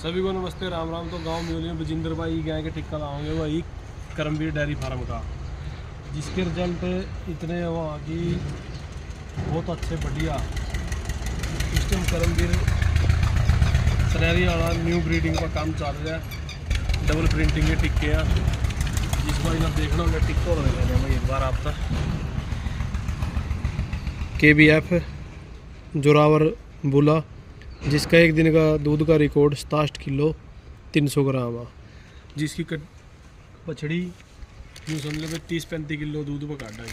सभी को नमस्ते राम राम। तो गांव म्यूली में बजिंदर भाई गाय के टिक्का लाओगे वही करमवीर डेयरी फार्म का, जिसके रिजल्ट इतने हुआ कि बहुत अच्छे बढ़िया। इस टाइम करमवीर सनहरी वाला न्यू ब्रीडिंग का काम चल रहा है। डबल प्रिंटिंग के टिक्के हैं, जिस भाई ने देखना होगा टिक्का और लेना भाई एक बार आप तक। KBF जोरावर बुला, जिसका एक दिन का दूध का रिकॉर्ड 67 किलो 300 ग्राम है, जिसकी बछड़ी यूँ समझ लो 30-35 किलो दूध पर काटा है।